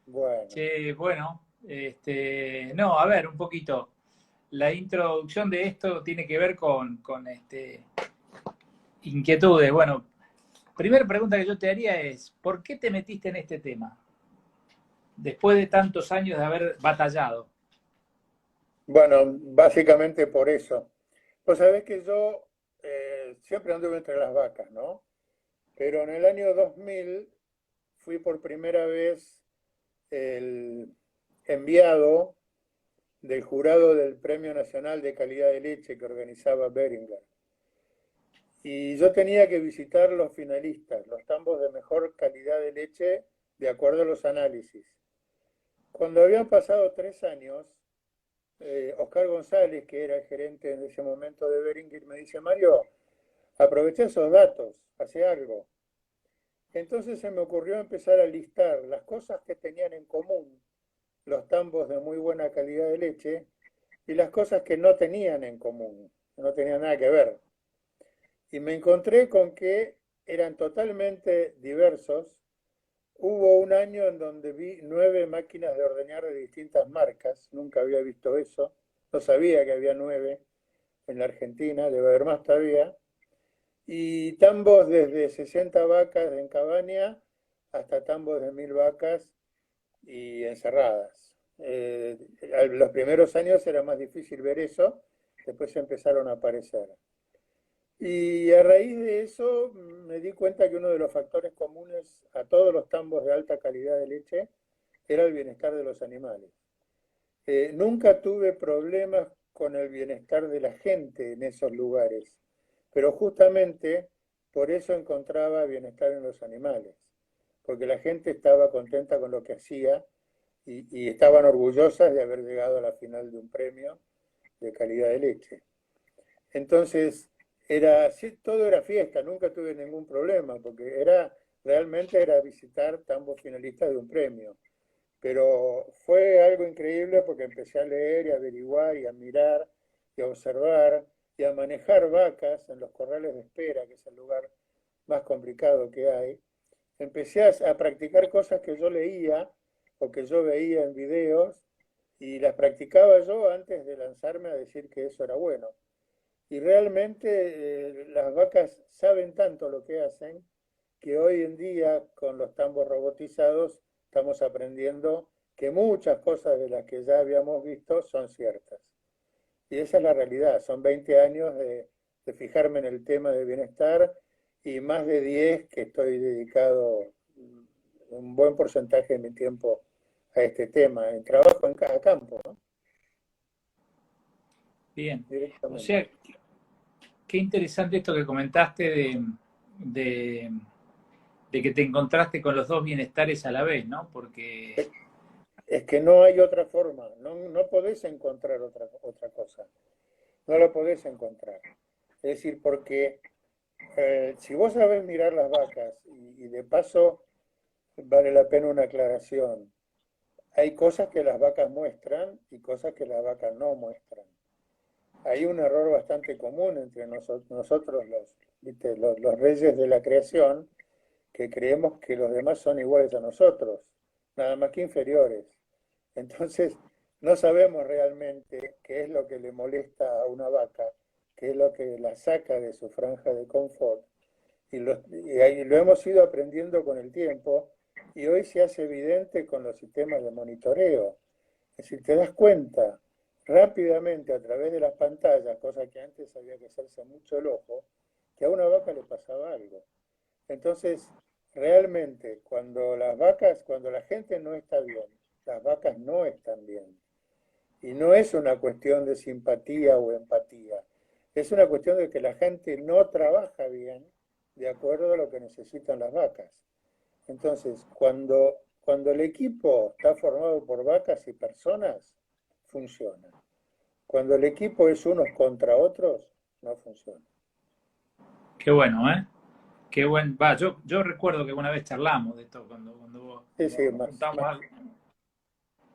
Bueno, Che, bueno, no, a ver, un poquito. La introducción de esto tiene que ver con inquietudes. Bueno, primera pregunta que yo te haría es, ¿por qué te metiste en este tema? Después de tantos años de haber batallado. bueno, básicamente por eso. Pues sabés que yo siempre anduve entre las vacas, ¿no? Pero en el año 2000 fui por primera vez el enviado del jurado del Premio Nacional de Calidad de Leche que organizaba Beringer. Y yo tenía que visitar los finalistas, los tambos de mejor calidad de leche de acuerdo a los análisis. Cuando habían pasado 3 años, Oscar González, que era el gerente en ese momento de Beringer, me dice, Mario, aproveché esos datos, hace algo. Entonces se me ocurrió empezar a listar las cosas que tenían en común los tambos de muy buena calidad de leche y las cosas que no tenían en común, no tenían nada que ver. Y me encontré con que eran totalmente diversos. Hubo un año en donde vi 9 máquinas de ordeñar de distintas marcas, nunca había visto eso, no sabía que había 9 en la Argentina, debe haber más todavía, y tambos desde 60 vacas en Cabaña hasta tambos de 1000 vacas y encerradas. Los primeros años era más difícil ver eso, después empezaron a aparecer. Y a raíz de eso me di cuenta que uno de los factores comunes a todos los tambos de alta calidad de leche era el bienestar de los animales. Nunca tuve problemas con el bienestar de la gente en esos lugares, pero justamente por eso encontraba bienestar en los animales, porque la gente estaba contenta con lo que hacía y estaban orgullosas de haber llegado a la final de un premio de calidad de leche. Entonces, sí, todo era fiesta, nunca tuve ningún problema, porque realmente era visitar tambos finalistas de un premio. Pero fue algo increíble porque empecé a leer y a averiguar y a mirar y a observar y a manejar vacas en los corrales de espera, que es el lugar más complicado que hay. Empecé a practicar cosas que yo leía o que yo veía en videos y las practicaba yo antes de lanzarme a decir que eso era bueno. Y realmente las vacas saben tanto lo que hacen que hoy en día con los tambos robotizados estamos aprendiendo que muchas cosas de las que ya habíamos visto son ciertas. Y esa es la realidad. Son 20 años de fijarme en el tema de bienestar y más de 10 que estoy dedicado un buen porcentaje de mi tiempo a este tema, en trabajo en cada campo, ¿no? Bien. O sea, Directamente. qué interesante esto que comentaste de, de que te encontraste con los dos bienestares a la vez, ¿no? Porque, Es que no hay otra forma, no podés encontrar otra cosa, no la podés encontrar. Es decir, porque si vos sabés mirar las vacas, y de paso vale la pena una aclaración, hay cosas que las vacas muestran y cosas que las vacas no muestran. Hay un error bastante común entre nosotros ¿viste? Los reyes de la creación, que creemos que los demás son iguales a nosotros, nada más que inferiores. Entonces, no sabemos realmente qué es lo que le molesta a una vaca, qué es lo que la saca de su franja de confort. Y ahí lo hemos ido aprendiendo con el tiempo y hoy se hace evidente con los sistemas de monitoreo. Es decir, te das cuenta rápidamente a través de las pantallas, cosa que antes había que hacerse mucho el ojo, que a una vaca le pasaba algo. Entonces, realmente, cuando la gente no está bien, las vacas no están bien. Y no es una cuestión de simpatía o empatía, es una cuestión de que la gente no trabaja bien de acuerdo a lo que necesitan las vacas. Entonces, cuando el equipo está formado por vacas y personas, funciona. Cuando el equipo es unos contra otros, no funciona. qué bueno, ¿eh? Qué buen. Va, yo recuerdo que una vez charlamos de esto Sí, sí, cuando nos juntamos algo.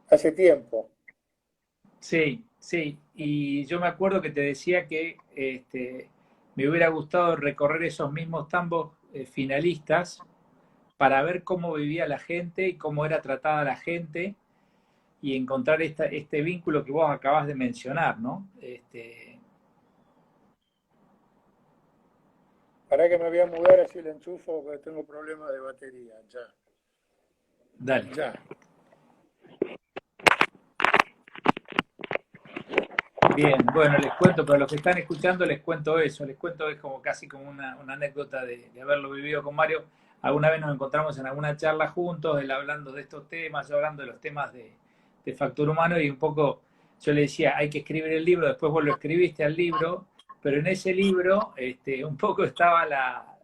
hace tiempo. Sí, sí. Y yo me acuerdo que te decía que me hubiera gustado recorrer esos mismos tambos finalistas para ver cómo vivía la gente y cómo era tratada la gente y encontrar este vínculo que vos acabas de mencionar, ¿no? Para que me voy a mudar así el enchufo porque tengo problemas de batería. Ya, Dale. ya. Bien, bueno, les cuento, para los que están escuchando, les cuento eso, les cuento, es como casi como una anécdota de haberlo vivido con Mario. Alguna vez nos encontramos en alguna charla juntos, él hablando de estos temas, yo hablando de los temas de factor humano, y un poco yo le decía, hay que escribir el libro, después vos lo escribiste al libro, pero en ese libro un poco estaba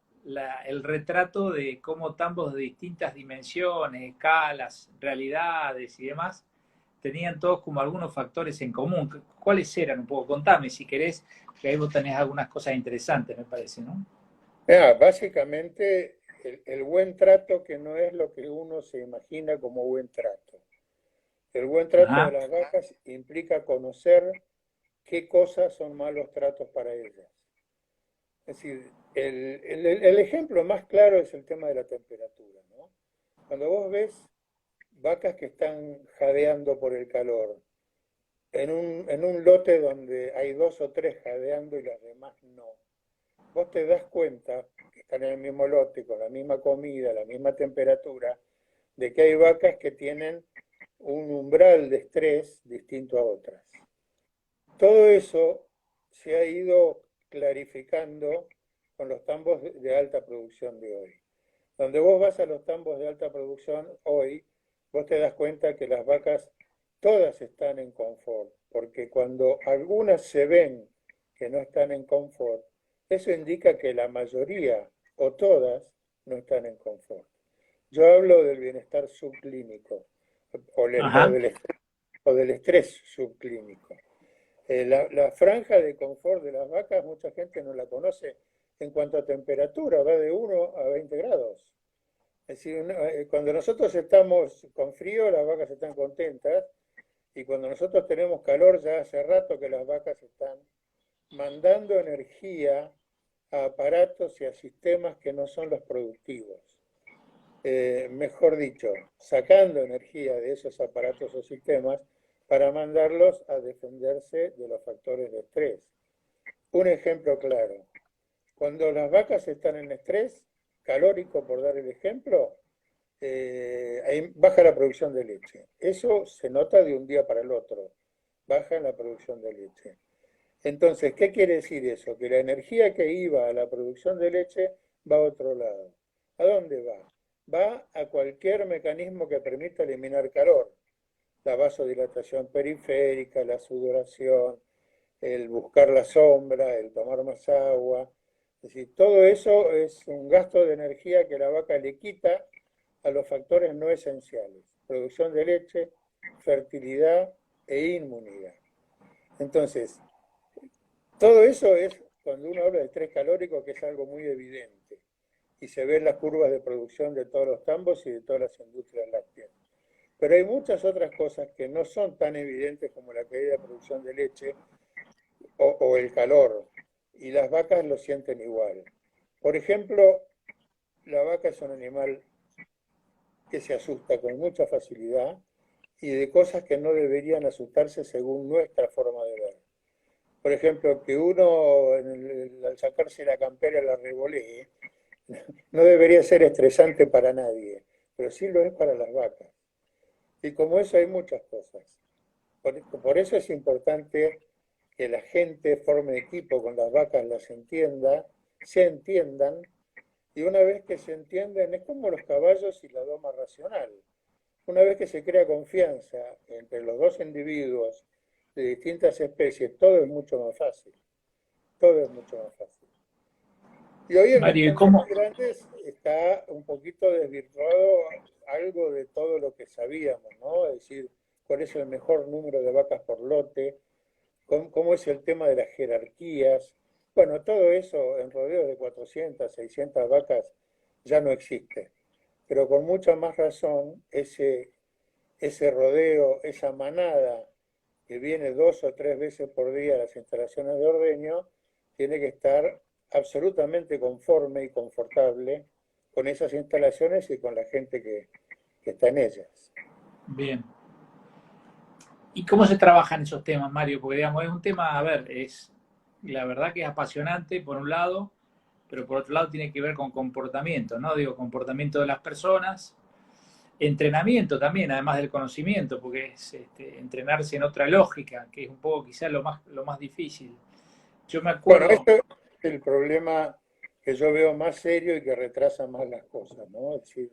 el retrato de cómo tambos de distintas dimensiones, escalas, realidades y demás tenían todos como algunos factores en común. ¿Cuáles eran? Un poco, contame si querés, que ahí vos tenés algunas cosas interesantes, me parece, ¿no? Básicamente, el buen trato que no es lo que uno se imagina como buen trato. El buen trato de Ajá, las vacas implica conocer qué cosas son malos tratos para ellas. Es decir, el ejemplo más claro es el tema de la temperatura, ¿no? Cuando vos ves vacas que están jadeando por el calor, en un lote donde hay dos o tres jadeando y las demás no, vos te das cuenta que están en el mismo lote, con la misma comida, la misma temperatura, de que hay vacas que tienen un umbral de estrés distinto a otras. Todo eso se ha ido clarificando con los tambos de alta producción de hoy. Donde vos vas a los tambos de alta producción hoy, vos te das cuenta que las vacas todas están en confort, porque cuando algunas se ven que no están en confort, eso indica que la mayoría o todas no están en confort. Yo hablo del bienestar subclínico ajá. o del estrés subclínico. La franja de confort de las vacas, mucha gente no la conoce en cuanto a temperatura, va de 1 a 20 grados. Es decir, cuando nosotros estamos con frío, las vacas están contentas, y cuando nosotros tenemos calor, ya hace rato que las vacas están mandando energía a aparatos y a sistemas que no son los productivos. Mejor dicho, sacando energía de esos aparatos o sistemas para mandarlos a defenderse de los factores de estrés. Un ejemplo claro, cuando las vacas están en estrés calórico, por dar el ejemplo, ahí baja la producción de leche. Eso se nota de un día para el otro, baja en la producción de leche. Entonces, ¿qué quiere decir eso? Que la energía que iba a la producción de leche va a otro lado. ¿A dónde va? Va a cualquier mecanismo que permita eliminar calor. La vasodilatación periférica, la sudoración, el buscar la sombra, el tomar más agua. Es decir, todo eso es un gasto de energía que la vaca le quita a los factores no esenciales. Producción de leche, fertilidad e inmunidad. Entonces, todo eso es cuando uno habla de estrés calórico, que es algo muy evidente. Y se ven las curvas de producción de todos los tambos y de todas las industrias lácteas. Pero hay muchas otras cosas que no son tan evidentes como la caída de producción de leche o el calor. Y las vacas lo sienten igual. Por ejemplo, la vaca es un animal que se asusta con mucha facilidad y de cosas que no deberían asustarse según nuestra forma de ver. Por ejemplo, que uno al sacarse la campera la revolee, no debería ser estresante para nadie, pero sí lo es para las vacas. Y como eso hay muchas cosas. Por eso es importante que la gente forme equipo con las vacas, las entienda, se entiendan, y una vez que se entienden es como los caballos y la doma racional. Una vez que se crea confianza entre los dos individuos de distintas especies, todo es mucho más fácil. Todo es mucho más fácil. Y hoy en los Mario, ¿y campos cómo? grandes está un poquito desvirtuado algo de todo lo que sabíamos, ¿no? Es decir, cuál es el mejor número de vacas por lote, cómo es el tema de las jerarquías. Bueno, todo eso en rodeos de 400, 600 vacas ya no existe. Pero con mucha más razón, ese rodeo, esa manada que viene 2 o 3 veces por día a las instalaciones de ordeño, tiene que estar absolutamente conforme y confortable con esas instalaciones y con la gente que está en ellas. Bien. ¿Y cómo se trabajan esos temas, Mario? Porque, digamos, es un tema, a ver, la verdad que es apasionante por un lado, pero por otro lado tiene que ver con comportamiento, ¿no? Digo, comportamiento de las personas, entrenamiento también, además del conocimiento, porque es entrenarse en otra lógica, que es un poco quizás lo más difícil. Yo me Bueno, acuerdo, este es el problema que yo veo más serio y que retrasa más las cosas, ¿no? Es decir,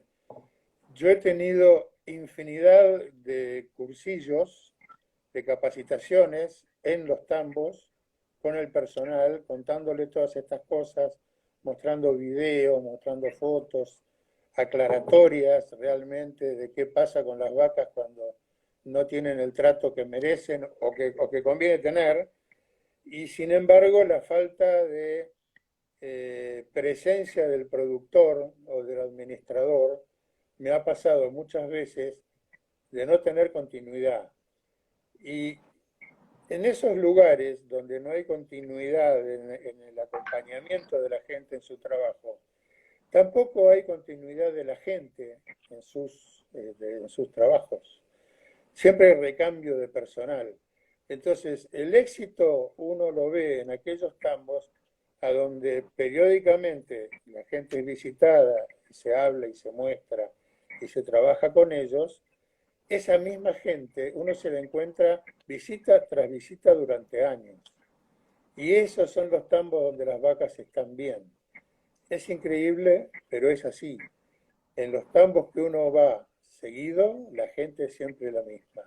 yo he tenido infinidad de cursillos, de capacitaciones en los tambos con el personal, contándole todas estas cosas, mostrando videos, mostrando fotos, aclaratorias realmente de qué pasa con las vacas cuando no tienen el trato que merecen o que conviene tener, y sin embargo la falta de presencia del productor o del administrador me ha pasado muchas veces de no tener continuidad. Y en esos lugares donde no hay continuidad en el acompañamiento de la gente en su trabajo, tampoco hay continuidad de la gente en sus trabajos. Siempre hay recambio de personal. Entonces, el éxito uno lo ve en aquellos tambos a donde periódicamente la gente es visitada, y se habla y se muestra y se trabaja con ellos. Esa misma gente uno se la encuentra visita tras visita durante años. Y esos son los tambos donde las vacas están bien. Es increíble, pero es así. En los tambos que uno va seguido, la gente es siempre la misma.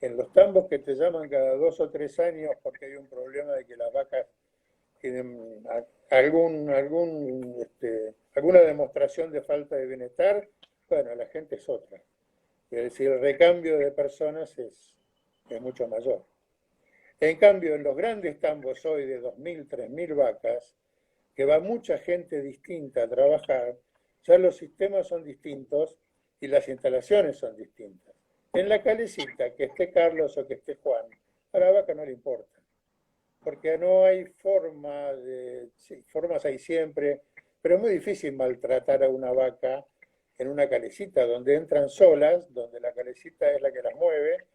En los tambos que te llaman cada 2 o 3 años porque hay un problema de que las vacas tienen alguna demostración de falta de bienestar, bueno, la gente es otra. Es decir, el recambio de personas es mucho mayor. En cambio, en los grandes tambos hoy de 2.000, 3.000 vacas, que va mucha gente distinta a trabajar, ya los sistemas son distintos y las instalaciones son distintas. En la calecita, que esté Carlos o que esté Juan, a la vaca no le importa, porque no hay sí, formas hay siempre, pero es muy difícil maltratar a una vaca en una calecita donde entran solas, donde la calecita es la que las mueve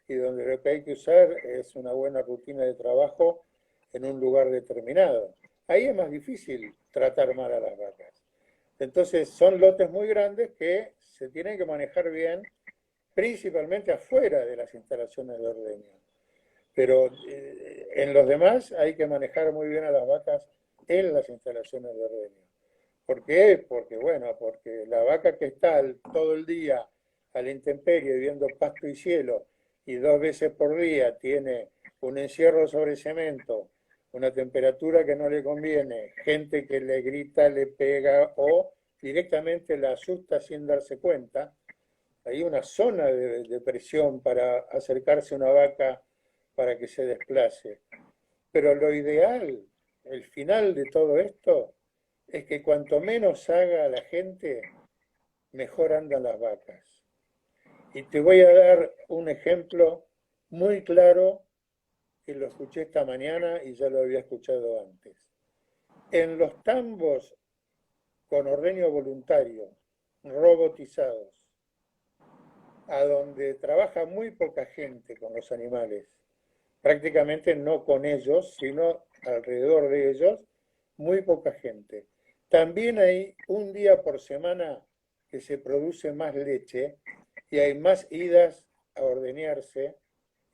y donde lo que hay que usar es una buena rutina de trabajo en un lugar determinado. Ahí es más difícil tratar mal a las vacas. Entonces son lotes muy grandes que se tienen que manejar bien, principalmente afuera de las instalaciones de ordeño. Pero en los demás hay que manejar muy bien a las vacas en las instalaciones de ordeño. ¿Por qué? Porque, bueno, porque la vaca que está todo el día a la intemperie viendo pasto y cielo y 2 veces por día tiene un encierro sobre cemento, una temperatura que no le conviene, gente que le grita, le pega o directamente la asusta sin darse cuenta, hay una zona de presión para acercarse a una vaca para que se desplace. Pero lo ideal, el final de todo esto, es que cuanto menos haga la gente, mejor andan las vacas. Y te voy a dar un ejemplo muy claro que lo escuché esta mañana y ya lo había escuchado antes. En los tambos con ordeño voluntario, robotizados, a donde trabaja muy poca gente con los animales, prácticamente no con ellos, sino alrededor de ellos, muy poca gente. También hay un día por semana que se produce más leche y hay más idas a ordeñarse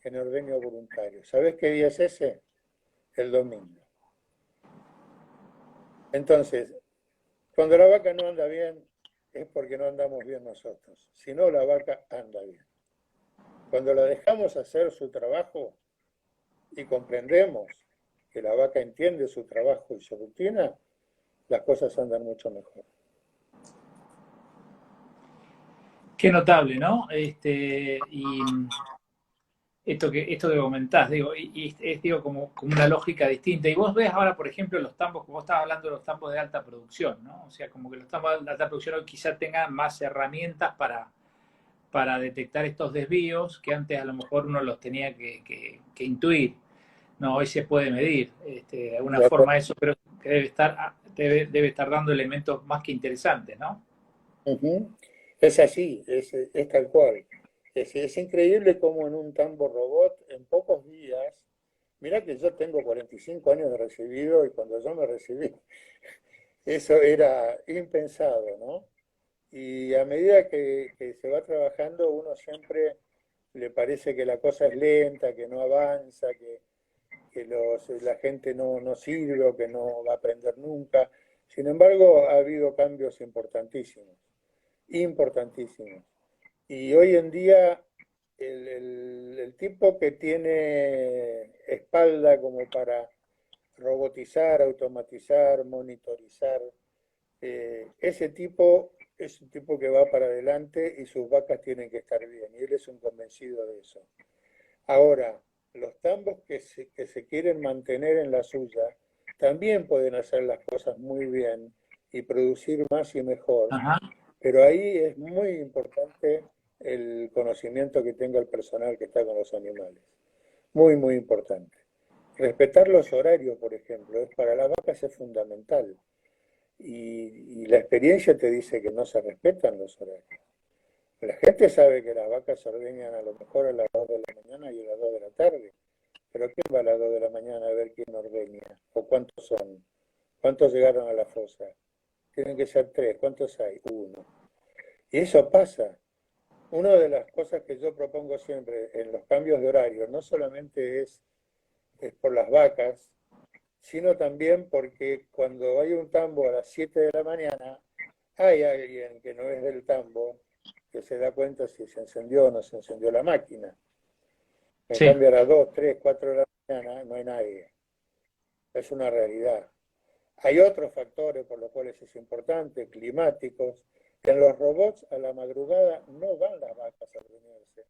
en ordeño voluntario. ¿Sabés qué día es ese? El domingo. Entonces, cuando la vaca no anda bien, es porque no andamos bien nosotros. Si no, la vaca anda bien. Cuando la dejamos hacer su trabajo y comprendemos que la vaca entiende su trabajo y su rutina, las cosas andan mucho mejor. qué notable, ¿no? Y esto que comentás, digo, y es digo, como una lógica distinta. Y vos ves ahora, por ejemplo, los tambos, como vos estabas hablando de los tambos de alta producción, ¿no? O sea, como que los tambos de alta producción hoy quizá tengan más herramientas para detectar estos desvíos que antes a lo mejor uno los tenía que intuir. no, hoy se puede medir de alguna De acuerdo. forma eso, pero que debe estar dando elementos más que interesantes, ¿no? Ujú. Es así, es tal cual. Es increíble cómo en un tambo robot, en pocos días, mira que yo tengo 45 años de recibido y cuando yo me recibí, eso era impensado, ¿no? Y a medida que se va trabajando, uno siempre le parece que la cosa es lenta, que no avanza, que la gente no sirve o que no va a aprender nunca. Sin embargo, ha habido cambios importantísimos, importantísimos. Y hoy en día el tipo que tiene espalda como para robotizar, automatizar, monitorizar, ese tipo es un tipo que va para adelante y sus vacas tienen que estar bien. Y él es un convencido de eso. Ahora, los tambos que se quieren mantener en la suya también pueden hacer las cosas muy bien y producir más y mejor, Ajá. pero ahí es muy importante el conocimiento que tenga el personal que está con los animales. Muy, muy importante. Respetar los horarios, por ejemplo, para las vacas es fundamental. Y la experiencia te dice que no se respetan los horarios. La gente sabe que las vacas se ordeñan a lo mejor a las 2 de la mañana y a las 2 de la tarde, pero ¿quién va a las 2 de la mañana a ver quién ordeña? ¿O cuántos son? ¿Cuántos llegaron a la fosa? Tienen que ser 3, ¿cuántos hay? Uno. Y eso pasa. Una de las cosas que yo propongo siempre en los cambios de horario no solamente es por las vacas, sino también porque cuando hay un tambo a las 7 de la mañana, hay alguien que no es del tambo que se da cuenta si se encendió o no se encendió la máquina. En Sí, cambio, a las 2, 3, 4 de la mañana no hay nadie. Es una realidad. Hay otros factores por los cuales es importante, climáticos, que en los robots a la madrugada no van las vacas a ordeñarse.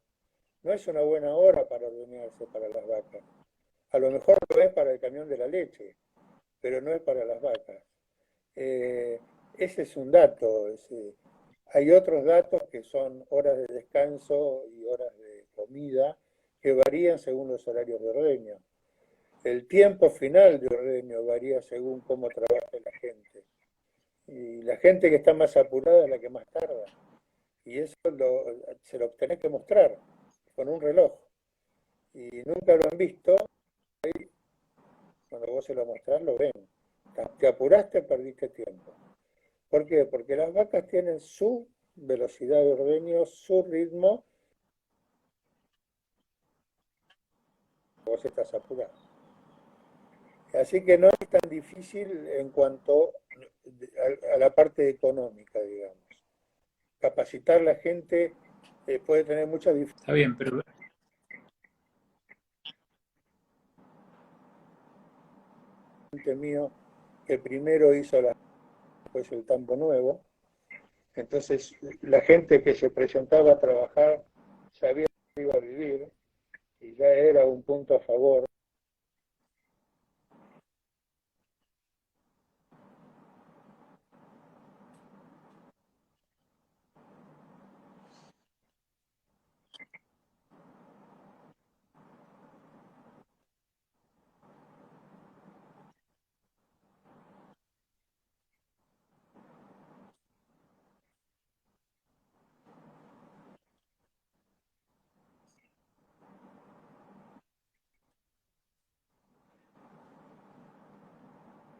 No es una buena hora para ordeñarse para las vacas. A lo mejor lo es para el camión de la leche, pero no es para las vacas. Eh, ese es un dato. Hay otros datos que son horas de descanso y horas de comida que varían según los horarios de ordeño. El tiempo final de ordeño varía según cómo trabaja la gente. Y la gente que está más apurada es la que más tarda. Y eso se lo tenés que mostrar con un reloj. Y nunca lo han visto, cuando vos se lo mostrás lo ven. Te apuraste, perdiste tiempo. ¿Por qué? Porque las vacas tienen su velocidad de ordeño, su ritmo, vos estás apurado. Así que no es tan difícil en cuanto a la parte económica, digamos. Capacitar a la gente puede tener mucha está bien, pero diferencia mío que primero hizo después el tambo nuevo. Entonces la gente que se presentaba a trabajar sabía que iba a vivir y ya era un punto a favor.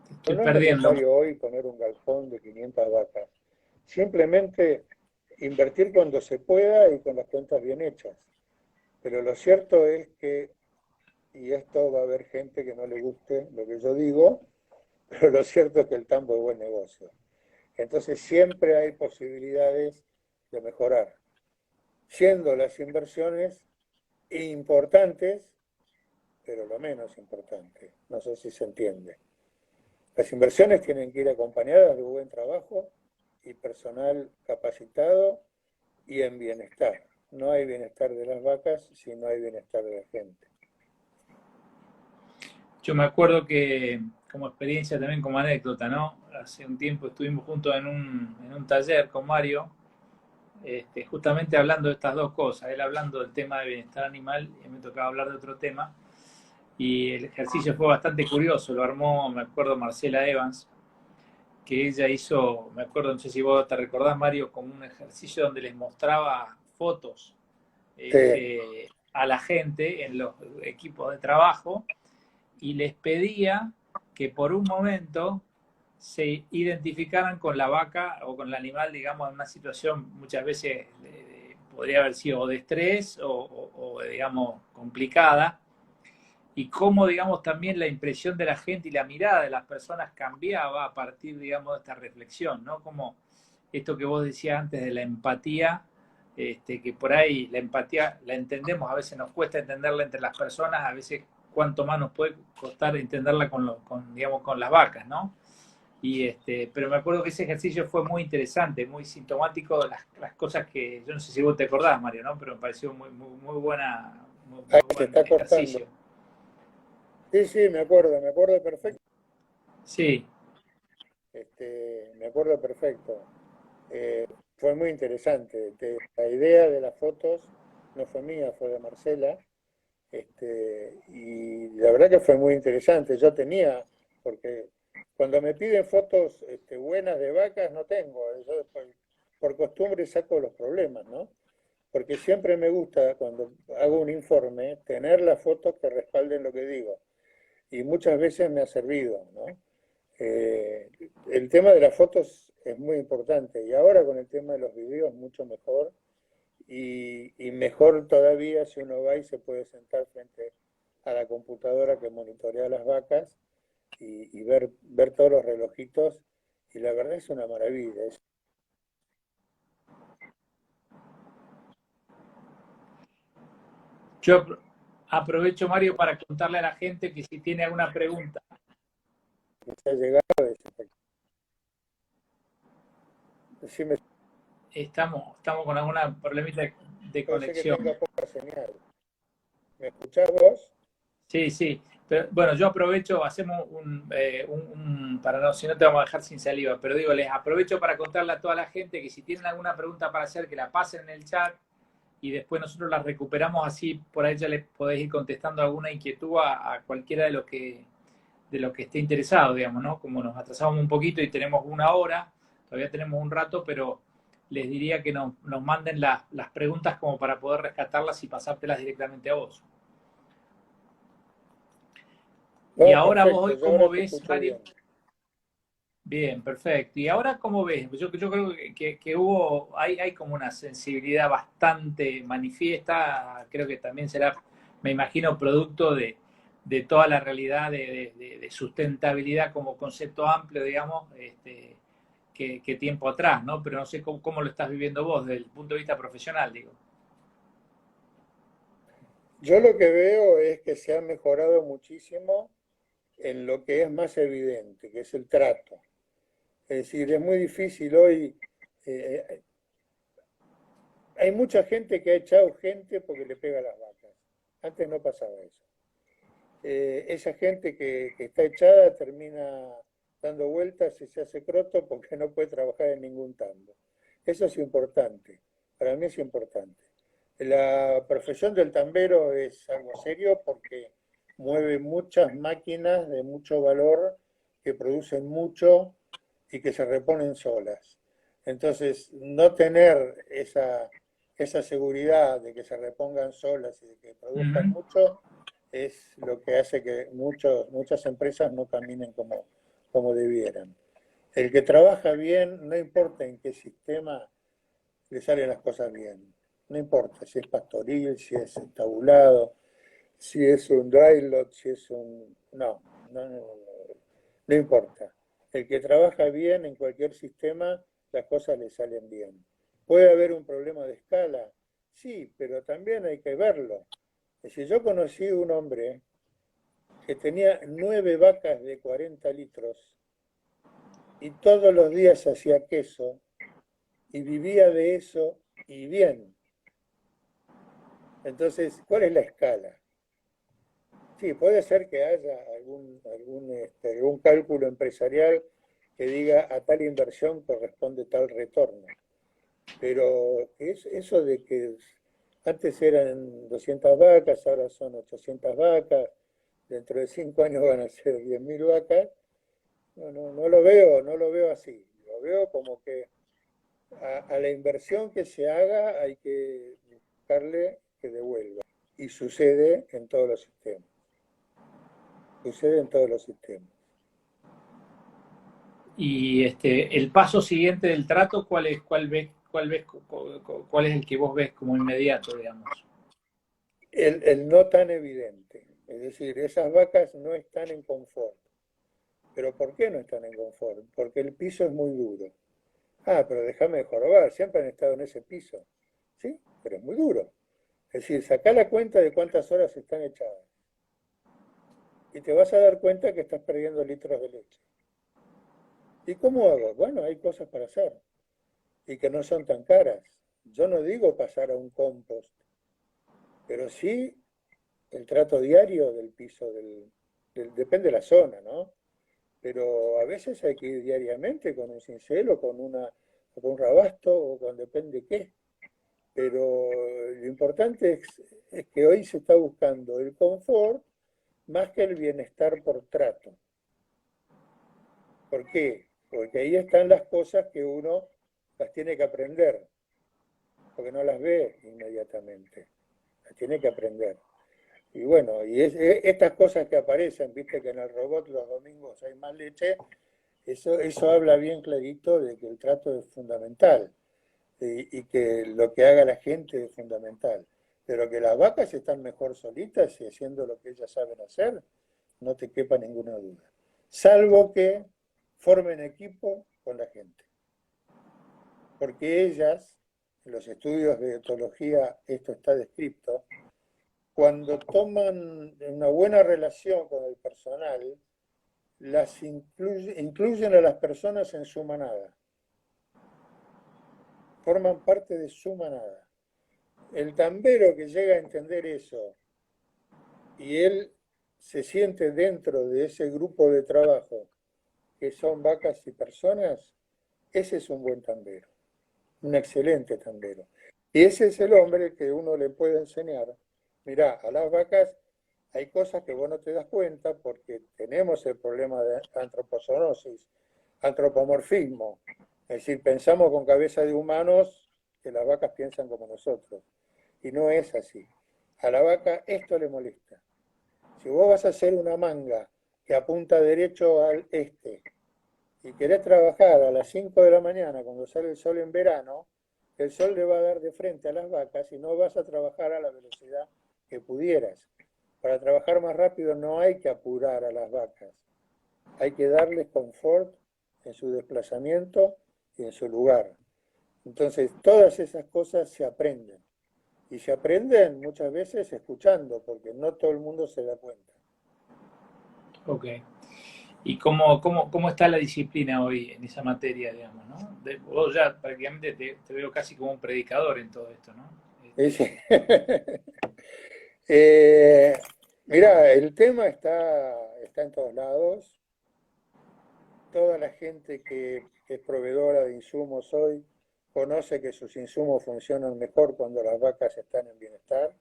te estoy Pero no es perdiendo. necesario hoy poner un galpón de 500 vacas. Simplemente invertir cuando se pueda y con las cuentas bien hechas. Pero lo cierto es que, y esto va a haber gente que no le guste lo que yo digo, pero lo cierto es que el tambo es buen negocio. Entonces siempre hay posibilidades de mejorar, siendo las inversiones importantes, pero lo menos importante. No sé si se entiende. Las inversiones tienen que ir acompañadas de buen trabajo y personal capacitado y en bienestar. No hay bienestar de las vacas si no hay bienestar de la gente. Yo me acuerdo que, como experiencia también como anécdota, ¿no? Hace un tiempo estuvimos juntos en un taller con Mario, justamente hablando de estas dos cosas, él hablando del tema de bienestar animal y me tocaba hablar de otro tema. Y el ejercicio fue bastante curioso, lo armó, me acuerdo, Marcela Evans, que ella hizo, me acuerdo, no sé si vos te recordás, Mario, como un ejercicio donde les mostraba fotos Sí, a la gente en los equipos de trabajo y les pedía que por un momento se identificaran con la vaca o con el animal, digamos, en una situación muchas veces podría haber sido de estrés o, digamos, complicada, y cómo, digamos, también la impresión de la gente y la mirada de las personas cambiaba a partir, digamos, de esta reflexión, ¿no? Como esto que vos decías antes de la empatía, que por ahí la empatía la entendemos, a veces nos cuesta entenderla entre las personas, a veces cuánto más nos puede costar entenderla digamos, con las vacas, ¿no? Pero me acuerdo que ese ejercicio fue muy interesante, muy sintomático de las cosas que, yo no sé si vos te acordás, Mario, ¿no? Pero me pareció muy buena, ahí muy se buen está cortando. ejercicio. Sí, sí, me acuerdo perfecto. Sí, Me acuerdo perfecto. Fue muy interesante. La idea de las fotos no fue mía, fue de Marcela. Y la verdad que fue muy interesante. Yo tenía, porque cuando me piden fotos buenas de vacas, no tengo. Yo por costumbre saco los problemas, ¿no? Porque siempre me gusta, cuando hago un informe, tener las fotos que respalden lo que digo. Y muchas veces me ha servido, ¿no? Eh, el tema de las fotos es muy importante y ahora con el tema de los videos mucho mejor y mejor todavía si uno va y se puede sentar frente a la computadora que monitorea las vacas y ver todos los relojitos y la verdad es una maravilla. yo aprovecho, Mario, para contarle a la gente que si tiene alguna pregunta, Se ha llegado, decime, estamos con alguna problemita de puede ser que conexión. tenga poca señal. ¿Me escuchás vos? Sí, sí. Pero, bueno, yo aprovecho, hacemos para no, si no te vamos a dejar sin saliva, pero digo, les aprovecho para contarle a toda la gente que si tienen alguna pregunta para hacer, que la pasen en el chat y después nosotros la recuperamos así, por ahí ya les podéis ir contestando alguna inquietud a cualquiera de lo que esté interesado, digamos, ¿no? Como nos atrasamos un poquito y tenemos una hora, todavía tenemos un rato, pero les diría que nos manden las preguntas como para poder rescatarlas y pasártelas directamente a vos. Y No, ahora vos perfecto, hoy, yo ¿cómo ahora te ves, escucho Mario? bien. Bien, perfecto. ¿Y ahora cómo ves? Yo creo que hubo, hay como una sensibilidad bastante manifiesta, creo que también será, me imagino, producto de toda la realidad de sustentabilidad como concepto amplio, digamos, que tiempo atrás, ¿no? Pero no sé cómo lo estás viviendo vos desde el punto de vista profesional, digo. Yo lo que veo es que se ha mejorado muchísimo en lo que es más evidente, que es el trato. Es decir, es muy difícil hoy. eh, Hay mucha gente que ha echado gente porque le pega a las vacas. Antes no pasaba eso. Esa gente que está echada termina dando vueltas y se hace croto porque no puede trabajar en ningún tambo. Eso es importante. Para mí es importante. La profesión del tambero es algo serio porque mueve muchas máquinas de mucho valor que producen mucho y que se reponen solas. Entonces, no tener esa seguridad de que se repongan solas y de que produzcan Ujú. mucho es lo que hace que muchas empresas no caminen como debieran. El que trabaja bien, no importa en qué sistema, le salen las cosas bien. No importa si es pastoril, si es tabulado, si es un dry lot, si es un... No importa. El que trabaja bien en cualquier sistema, las cosas le salen bien. ¿Puede haber un problema de escala? Sí, pero también hay que verlo. Es decir, yo conocí un hombre que tenía 9 vacas de 40 litros y todos los días hacía queso y vivía de eso y bien. Entonces, ¿cuál es la escala? Sí, puede ser que haya algún cálculo empresarial que diga a tal inversión corresponde tal retorno, pero eso de que antes eran 200 vacas, ahora son 800 vacas, dentro de 5 años van a ser 10.000 vacas. No lo veo así. Lo veo como que a la inversión que se haga hay que buscarle que devuelva. Y sucede en todos los sistemas. Sucede en todos los sistemas. Y el paso siguiente del trato, ¿cuál es, cuál es el que vos ves como inmediato, digamos? El no tan evidente. Es decir, esas vacas no están en confort. ¿Pero por qué no están en confort? Porque el piso es muy duro. Ah, pero déjame de jorobar, siempre han estado en ese piso. Sí, pero es muy duro. Es decir, sacá la cuenta de cuántas horas están echadas. Y te vas a dar cuenta que estás perdiendo litros de leche. ¿Y cómo hago? Bueno, hay cosas para hacer y que no son tan caras. Yo no digo pasar a un compost, pero sí el trato diario del piso, depende de la zona, ¿no? Pero a veces hay que ir diariamente con un cincel o con un rabasto o con depende qué. Pero lo importante es que hoy se está buscando el confort más que el bienestar por trato. ¿Por qué? Porque ahí están las cosas que uno las tiene que aprender, porque no las ve inmediatamente, las tiene que aprender. Y bueno, estas cosas que aparecen, viste que en el robot los domingos hay más leche, eso habla bien clarito de que el trato es fundamental y que lo que haga la gente es fundamental. Pero que las vacas están mejor solitas y haciendo lo que ellas saben hacer, no te quepa ninguna duda. Salvo que formen equipo con la gente. Porque ellas, en los estudios de etología, esto está descrito, cuando toman una buena relación con el personal, incluyen a las personas en su manada, forman parte de su manada. El tambero que llega a entender eso y él se siente dentro de ese grupo de trabajo que son vacas y personas, ese es un buen tambero, un excelente tambero. Y ese es el hombre que uno le puede enseñar. Mirá, a las vacas hay cosas que vos no te das cuenta porque tenemos el problema de antropozoonosis, antropomorfismo. Es decir, pensamos con cabeza de humanos que las vacas piensan como nosotros. Y no es así. A la vaca esto le molesta. Si vos vas a hacer una manga que apunta derecho al este y querés trabajar a las 5 de la mañana cuando sale el sol en verano, el sol le va a dar de frente a las vacas y no vas a trabajar a la velocidad que pudieras. Para trabajar más rápido no hay que apurar a las vacas, hay que darles confort en su desplazamiento y en su lugar. Entonces, todas esas cosas se aprenden. Y se aprenden muchas veces escuchando, porque no todo el mundo se da cuenta. Ok. ¿Y cómo está la disciplina hoy en esa materia, digamos, ¿no? Vos ya prácticamente te veo casi como un predicador en todo esto, ¿no? Ese- Eh, Mira, el tema está en todos lados. Toda la gente que es proveedora de insumos hoy conoce que sus insumos funcionan mejor cuando las vacas están en bienestar.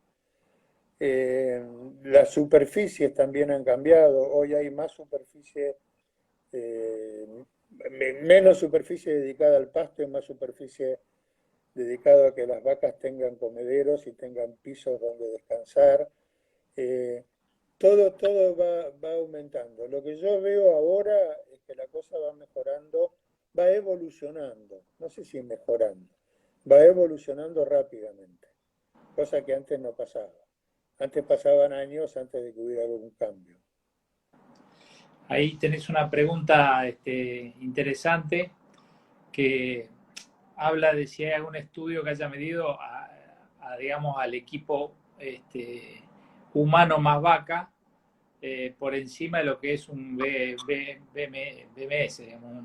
Eh, las superficies también han cambiado. Hoy hay más superficie, eh, menos superficie dedicada al pasto y más superficie dedicada a que las vacas tengan comederos y tengan pisos donde descansar. Eh, todo va aumentando. Lo que yo veo ahora es que la cosa va mejorando, va evolucionando, no sé si mejorando, va evolucionando rápidamente, cosa que antes no pasaba. Antes pasaban años antes de que hubiera algún cambio. Ahí tenés una pregunta interesante que habla de si hay algún estudio que haya medido digamos, al equipo humano más vaca por encima de lo que es un BMS, digamos,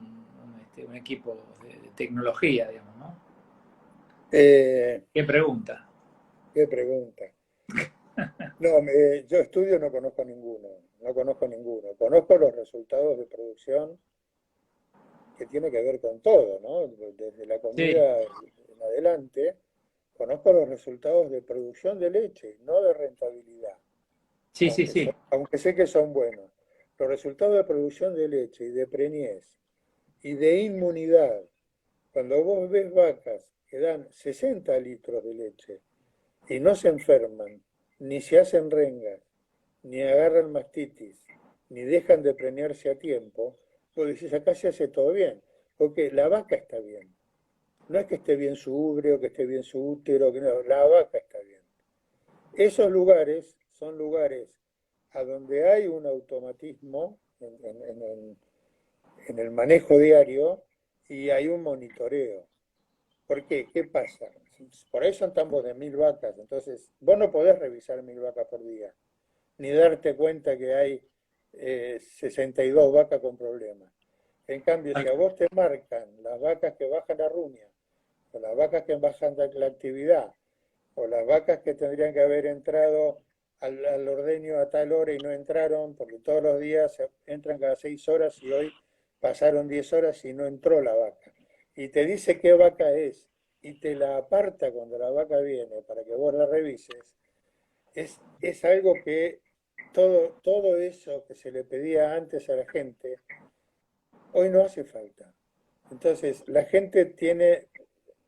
un equipo de tecnología, digamos, ¿no? Eh, ¿Qué pregunta? ¿Qué pregunta? No, yo estudio no conozco ninguno, no conozco ninguno. Conozco los resultados de producción que tiene que ver con todo, ¿no? Desde la Sí, comida en adelante, conozco los resultados de producción de leche, no de rentabilidad. Sí, sí, sí. aunque sé que son buenos. Los resultados de producción de leche y de preñez y de inmunidad, cuando vos ves vacas que dan 60 litros de leche y no se enferman, ni se hacen rengas, ni agarran mastitis, ni dejan de preñarse a tiempo, vos decís, acá se hace todo bien, porque la vaca está bien. No es que esté bien su útero, que esté bien su útero, que no, la vaca está bien. Esos lugares son lugares a donde hay un automatismo en el manejo diario y hay un monitoreo. ¿Por qué? ¿Qué pasa? Por ahí son tambos de 1000 vacas, entonces vos no podés revisar 1000 vacas por día, ni darte cuenta que hay 62 vacas con problemas. En cambio, si a vos te marcan las vacas que bajan la rumia, o las vacas que bajan la actividad, o las vacas que tendrían que haber entrado al ordeño a tal hora y no entraron, porque todos los días entran cada 6 horas y hoy pasaron 10 horas y no entró la vaca. Y te dice qué vaca y te la aparta cuando la vaca viene para que vos la revises, es algo que todo eso que se le pedía antes a la gente, hoy no hace falta. Entonces, la gente tiene,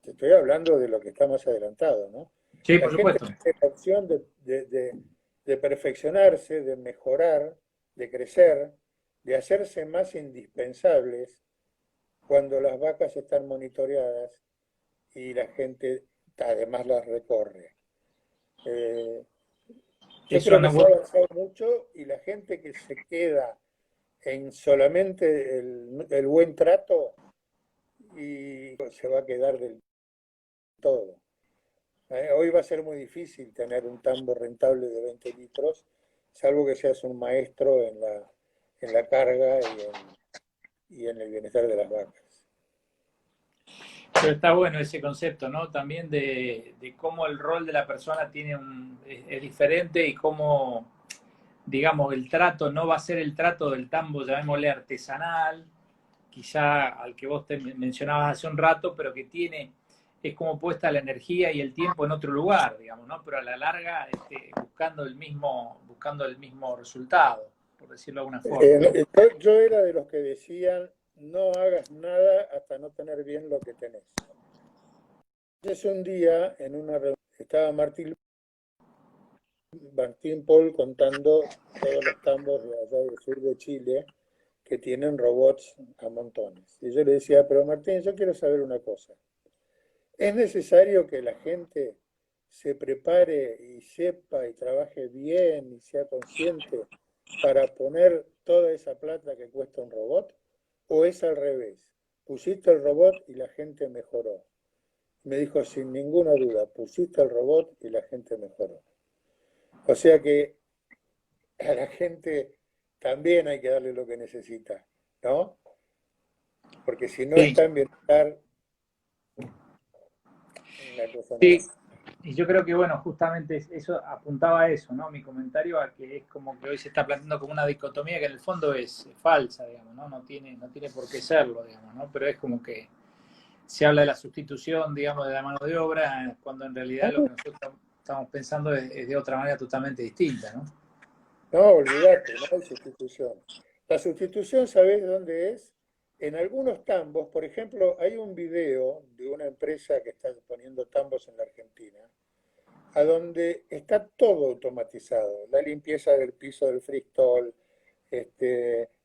te estoy hablando de lo que está más adelantado, ¿no? Sí, La por gente supuesto. tiene la opción de perfeccionarse, de mejorar, de crecer, de hacerse más indispensables cuando las vacas están monitoreadas y la gente además las recorre. Eh, yo Eso creo que no, se ha avanzado mucho y la gente que se queda en solamente el buen trato y se va a quedar del todo. Hoy va a ser muy difícil tener un tambo rentable de 20 litros, salvo que seas un maestro en la carga y en el bienestar de las vacas. pero está bueno ese concepto, ¿no? También de cómo el rol de la persona es diferente y cómo, digamos, el trato no va a ser el trato del tambo, llamémosle artesanal, quizá al que vos te mencionabas hace un rato, pero que es como puesta la energía y el tiempo en otro lugar, digamos, ¿no? Pero a la larga buscando el mismo resultado, por decirlo de alguna forma, ¿no? Yo era de los que decían, no hagas nada hasta no tener bien lo que tenés. Entonces un día, en una reunión, estaba Martín Paul contando todos los tambos de allá del sur de Chile que tienen robots a montones. Y yo le decía, pero Martín, yo quiero saber una cosa. ¿Es necesario que la gente se prepare y sepa y trabaje bien y sea consciente para poner toda esa plata que cuesta un robot? ¿O es al revés? Pusiste el robot y la gente mejoró. Me dijo sin ninguna duda, pusiste el robot y la gente mejoró. O sea que a la gente también hay que darle lo que necesita, ¿no? Porque si no Sí, está en bienestar, la cosa no va. sí. Y yo creo que, bueno, justamente eso apuntaba a eso, ¿no? Mi comentario a que es como que hoy se está planteando como una dicotomía que en el fondo es falsa, digamos, ¿no? No tiene por qué serlo, digamos, ¿no? Pero es como que se habla de la sustitución, digamos, de la mano de obra, cuando en realidad lo que nosotros estamos pensando es de otra manera totalmente distinta, ¿no? No, olvídate, no hay sustitución. La sustitución, ¿sabés dónde es? En algunos tambos, por ejemplo, hay un video de una empresa que está poniendo tambos en la Argentina, a donde está todo automatizado, la limpieza del piso del fristol,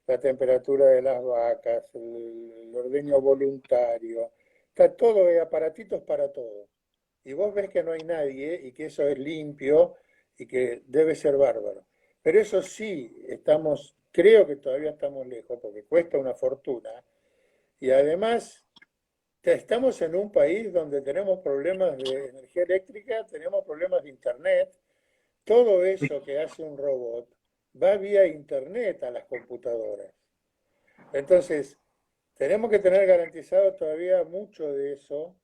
la temperatura de las vacas, el ordeño voluntario, está todo, hay aparatitos para todo. Y vos ves que no hay nadie y que eso es limpio y que debe ser bárbaro. Pero eso sí, creo que todavía estamos lejos porque cuesta una fortuna y además estamos en un país donde tenemos problemas de energía eléctrica, tenemos problemas de internet, todo eso que hace un robot va vía internet a las computadoras. Entonces, tenemos que tener garantizado todavía mucho de eso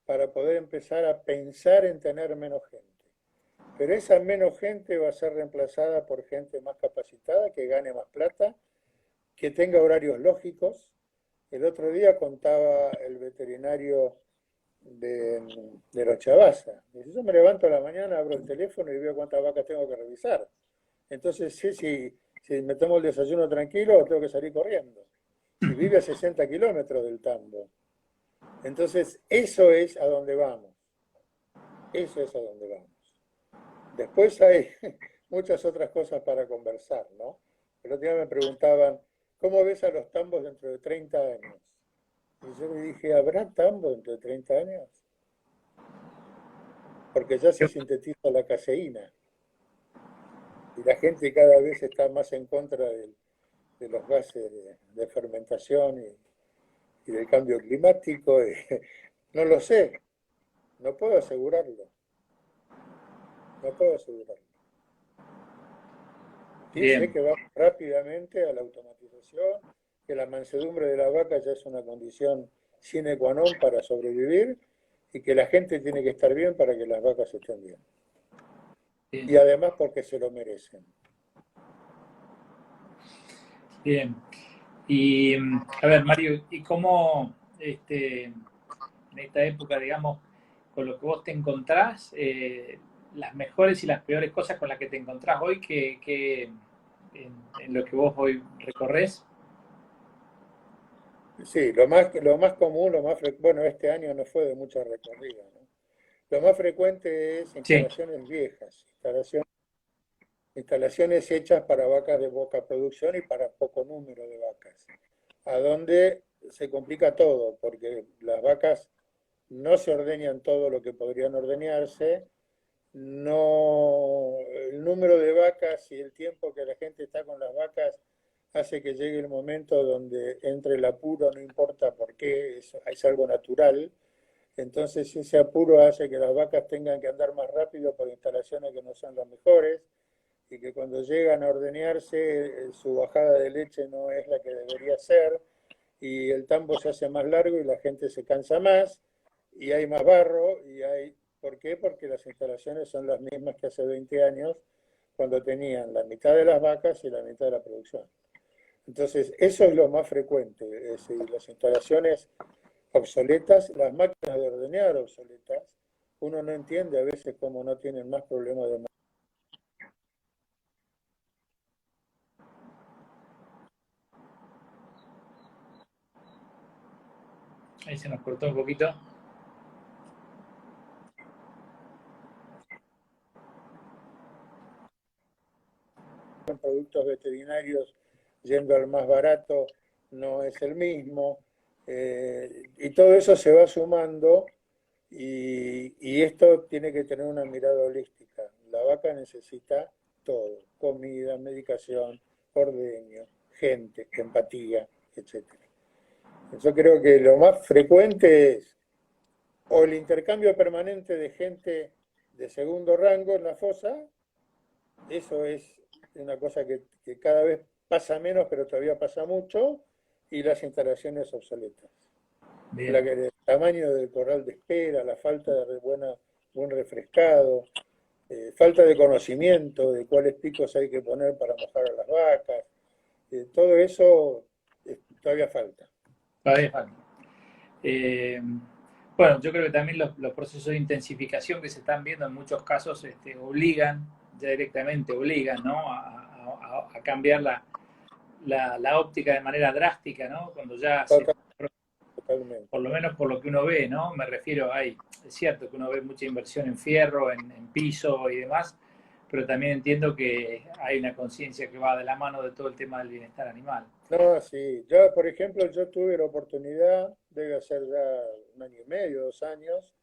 para poder empezar a pensar en tener menos gente. Pero esa menos gente va a ser reemplazada por gente más capacitada, que gane más plata, que tenga horarios lógicos. El otro día contaba el veterinario de los Chavasa. Dice, yo me levanto a la mañana, abro el teléfono y veo cuántas vacas tengo que revisar. Entonces, sí, si me tomo el desayuno tranquilo, tengo que salir corriendo. Si vive a 60 kilómetros del tambo. Entonces, eso es a donde vamos. Eso es a donde vamos. Después hay muchas otras cosas para conversar, ¿no? El otro día me preguntaban, ¿cómo ves a los tambos dentro de 30 años? Y yo le dije, ¿habrá tambo dentro de 30 años? Porque ya se sintetiza la caseína y la gente cada vez está más en contra de los gases de fermentación y del cambio climático. No lo sé, no puedo asegurarlo, no puedo asegurarlo. Sí sé Bien, que vamos rápidamente a la automatización, que la mansedumbre de la vaca ya es una condición sine qua non para sobrevivir y que la gente tiene que estar bien para que las vacas estén bien. bien, Y además porque se lo merecen. bien. Y a ver, Mario, ¿y cómo en esta época, digamos, con lo que vos te encontrás, las mejores y las peores cosas con las que te encontrás hoy, que en lo que vos hoy recorres? Sí, lo más común, bueno, este año no fue de mucha recorrida, ¿no? Lo más frecuente es Sí, instalaciones viejas, instalaciones hechas para vacas de poca producción y para poco número de vacas, a donde se complica todo, porque las vacas no se ordeñan todo lo que podrían ordeñarse, no, el número de vacas y el tiempo que la gente está con las vacas hace que llegue el momento donde entre el apuro, no importa por qué, es algo natural. Entonces ese apuro hace que las vacas tengan que andar más rápido por instalaciones que no son las mejores y que cuando llegan a ordeñarse su bajada de leche no es la que debería ser y el tambo se hace más largo y la gente se cansa más y hay más barro y hay... ¿Por qué? Porque las instalaciones son las mismas que hace 20 años cuando tenían la mitad de las vacas y la mitad de la producción. Entonces, eso es lo más frecuente, es decir, las instalaciones obsoletas, las máquinas de ordeñar obsoletas, uno no entiende a veces cómo no tienen más problemas de... ahí se nos cortó un poquito. productos veterinarios yendo al más barato no es el mismo, y todo eso se va sumando y esto tiene que tener una mirada holística. La vaca necesita todo, comida, medicación, ordeño, gente, empatía, etcétera. Yo creo que lo más frecuente es o el intercambio permanente de gente de segundo rango en la fosa, eso es una cosa que cada vez pasa menos, pero todavía pasa mucho, y las instalaciones obsoletas. Bien, El tamaño del corral de espera, la falta de buen refrescado, falta de conocimiento de cuáles picos hay que poner para mojar a las vacas, todo eso todavía falta. todavía falta. Eh, bueno, yo creo que también los procesos de intensificación que se están viendo en muchos casos obligan, ya directamente obligan, ¿no? A cambiar la óptica de manera drástica, ¿no? Cuando ya se, Total, totalmente. por lo menos por lo que uno ve, ¿no? Me refiero a, es cierto que uno ve mucha inversión en fierro, en piso y demás, pero también entiendo que hay una conciencia que va de la mano de todo el tema del bienestar animal. No, sí. Yo, por ejemplo, yo tuve la oportunidad, debe ser ya un año y medio, 2 años,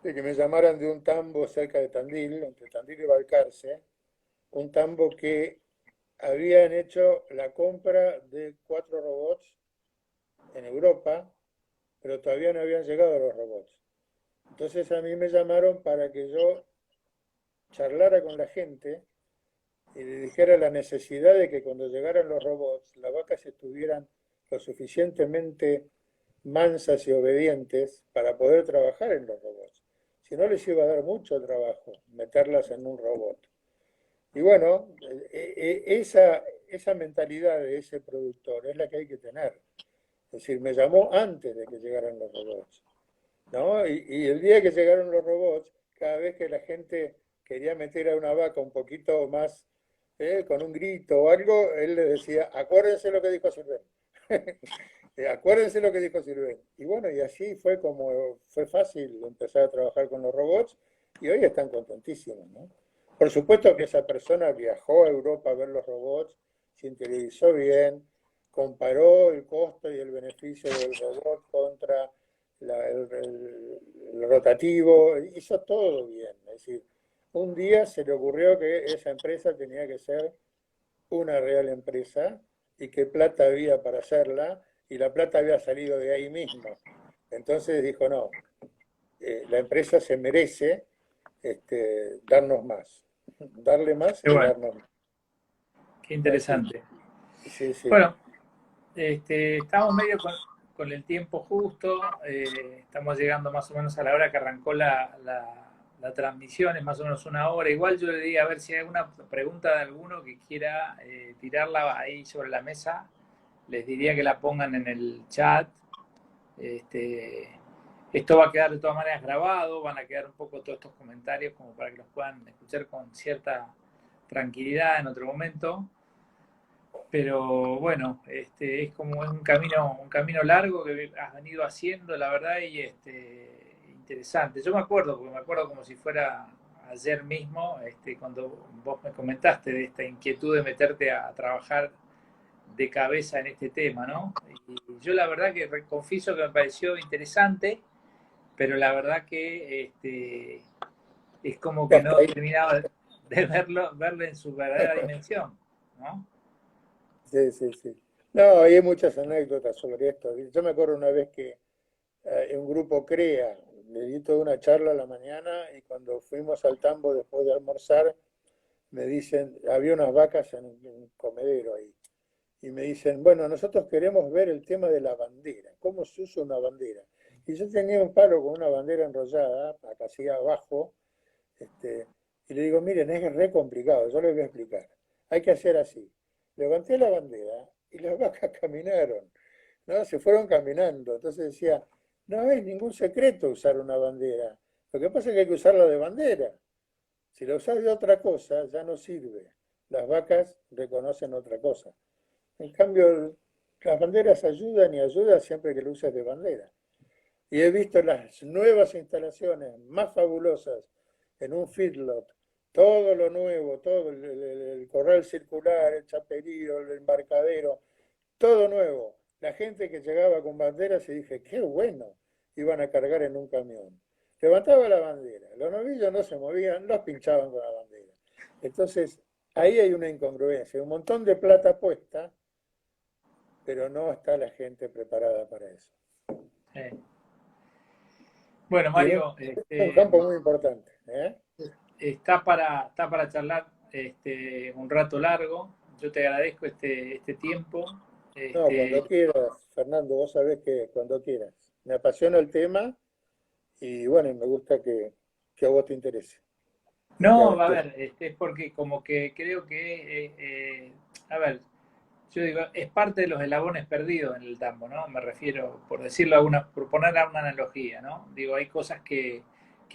de que me llamaran de un tambo cerca de Tandil, entre Tandil y Balcarce, un tambo que habían hecho la compra de 4 robots en Europa, pero todavía no habían llegado los robots. Entonces a mí me llamaron para que yo charlara con la gente y le dijera la necesidad de que cuando llegaran los robots, las vacas estuvieran lo suficientemente mansas y obedientes para poder trabajar en los robots. Si no, les iba a dar mucho trabajo meterlas en un robot. Y bueno, esa mentalidad de ese productor es la que hay que tener. Es decir, me llamó antes de que llegaran los robots, ¿no? Y el día que llegaron los robots, cada vez que la gente quería meter a una vaca un poquito más con un grito o algo, él les decía, acuérdense lo que dijo Sirven. Acuérdense lo que dijo Sirven. Y bueno, y así fue como fue fácil empezar a trabajar con los robots y hoy están contentísimos, ¿no? Por supuesto que esa persona viajó a Europa a ver los robots, se interiorizó bien, comparó el costo y el beneficio del robot contra el rotativo, hizo todo bien. Es decir, un día se le ocurrió que esa empresa tenía que ser una real empresa y qué plata había para hacerla, y la plata había salido de ahí mismo. Entonces dijo, no, la empresa se merece darnos más, darle más Qué y bueno, darnos más. qué Así, interesante. sí, sí. Bueno, estamos medio con el tiempo justo, estamos llegando más o menos a la hora que arrancó la transmisión, es más o menos una hora. Igual yo le diría a ver si hay alguna pregunta de alguno que quiera tirarla ahí sobre la mesa, les diría que la pongan en el chat. Este, Esto va a quedar de todas maneras grabado, van a quedar un poco todos estos comentarios como para que los puedan escuchar con cierta tranquilidad en otro momento. Pero bueno, es como un camino largo que has venido haciendo, la verdad, y interesante. Yo me acuerdo, porque me acuerdo como si fuera ayer mismo, cuando vos me comentaste de esta inquietud de meterte a trabajar de cabeza en este tema, ¿no? Y yo la verdad que confieso que me pareció interesante, pero la verdad que es como Y que hasta no ahí. terminaba de verlo en su verdadera dimensión, ¿no? Sí, sí, sí. No, hay muchas anécdotas sobre esto. Yo me acuerdo una vez que un grupo CREA, le di toda una charla a la mañana y cuando fuimos al tambo después de almorzar, me dicen, había unas vacas en un comedero ahí, y me dicen, bueno, nosotros queremos ver el tema de la bandera, cómo se usa una bandera. Y yo tenía un palo con una bandera enrollada, acá así abajo, este, y le digo, miren, es re complicado, yo les voy a explicar. Hay que hacer así. Levanté la bandera y las vacas caminaron, ¿no? Se fueron caminando. Entonces decía, no es ningún secreto usar una bandera. Lo que pasa es que hay que usarla de bandera. Si la usas de otra cosa, ya no sirve. Las vacas reconocen otra cosa. En cambio, las banderas ayudan y ayudan siempre que lo uses de bandera. Y he visto las nuevas instalaciones más fabulosas en un feedlot, todo lo nuevo, todo el corral circular, el chaperío, el embarcadero, todo nuevo. La gente que llegaba con banderas y dije, qué bueno, iban a cargar en un camión. Levantaba la bandera, los novillos no se movían, los pinchaban con la bandera. Entonces, ahí hay una incongruencia, un montón de plata puesta, pero no está la gente preparada para eso. Eh, Bueno, Y en Mario, un campo muy importante, ¿eh? está para charlar un rato largo. Yo te agradezco este tiempo. No, cuando Este, quieras, Fernando, vos sabés que cuando quieras. Me apasiona el tema y bueno, y me gusta que a vos te interese. no, a Que ver, es porque como que creo que, a ver, yo digo, es parte de los eslabones perdidos en el tambo, ¿no? Me refiero, por decirlo alguna, por poner a una analogía, ¿no? Digo, hay cosas que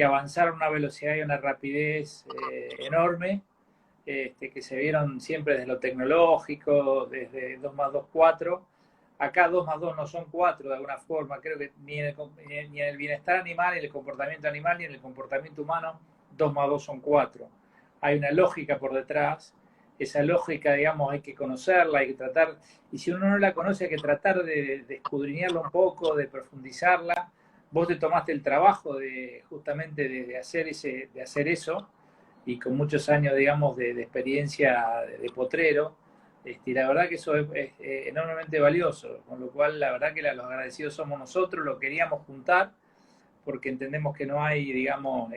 avanzaron a una velocidad y una rapidez enorme, que se vieron siempre desde lo tecnológico, desde 2 más 2 4. Acá 2 más 2 no son 4 de alguna forma, creo que ni en el bienestar animal, ni en el comportamiento animal, ni en el comportamiento humano, 2 más 2 son 4. Hay una lógica por detrás, esa lógica, digamos, hay que conocerla, hay que tratar, y si uno no la conoce, hay que tratar de escudriñarla un poco, de profundizarla. Vos te tomaste el trabajo de justamente de hacer eso, y con muchos años, digamos, de experiencia de potrero. Y la verdad que eso es enormemente valioso, con lo cual la verdad que los agradecidos somos nosotros, lo queríamos juntar, porque entendemos que no hay, digamos,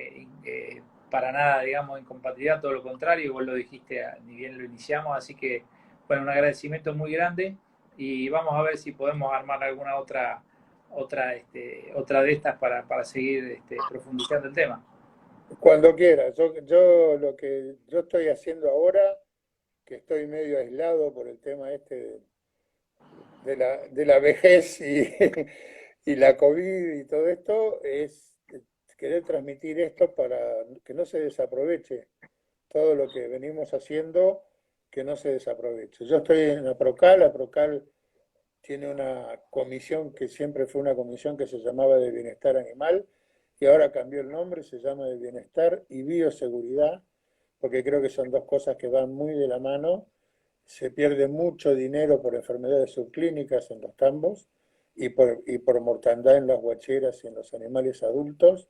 para nada, digamos, incompatibilidad, todo lo contrario, vos lo dijiste, ni bien lo iniciamos, así que, bueno, un agradecimiento muy grande y vamos a ver si podemos armar alguna otra de estas para seguir profundizando el tema. cuando quieras. Yo lo que yo estoy haciendo ahora, que estoy medio aislado por el tema este de la vejez y la COVID y todo esto, es querer transmitir esto para que no se desaproveche todo lo que venimos haciendo que no se desaproveche. Yo estoy en la Procal tiene una comisión que siempre fue una comisión que se llamaba de Bienestar Animal y ahora cambió el nombre, se llama de Bienestar y Bioseguridad, porque creo que son dos cosas que van muy de la mano. Se pierde mucho dinero por enfermedades subclínicas en los tambos y por mortandad en las guacheras y en los animales adultos.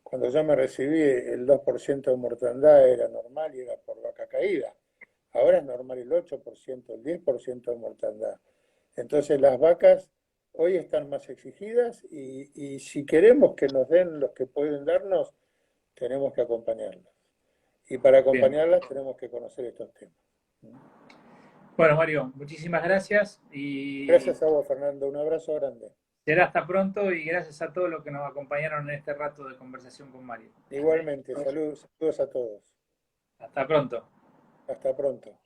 Cuando yo me recibí, el 2% de mortandad era normal y era por vaca caída. Ahora es normal el 8%, el 10% de mortandad. Entonces las vacas hoy están más exigidas y si queremos que nos den los que pueden darnos, tenemos que acompañarlas. Y para Bien. acompañarlas tenemos que conocer estos temas. Bueno, Mario, muchísimas gracias y Gracias a vos, Fernando. Un abrazo grande. será hasta pronto y gracias a todos los que nos acompañaron en este rato de conversación con Mario. Igualmente, saludos a todos. Hasta pronto. Hasta pronto.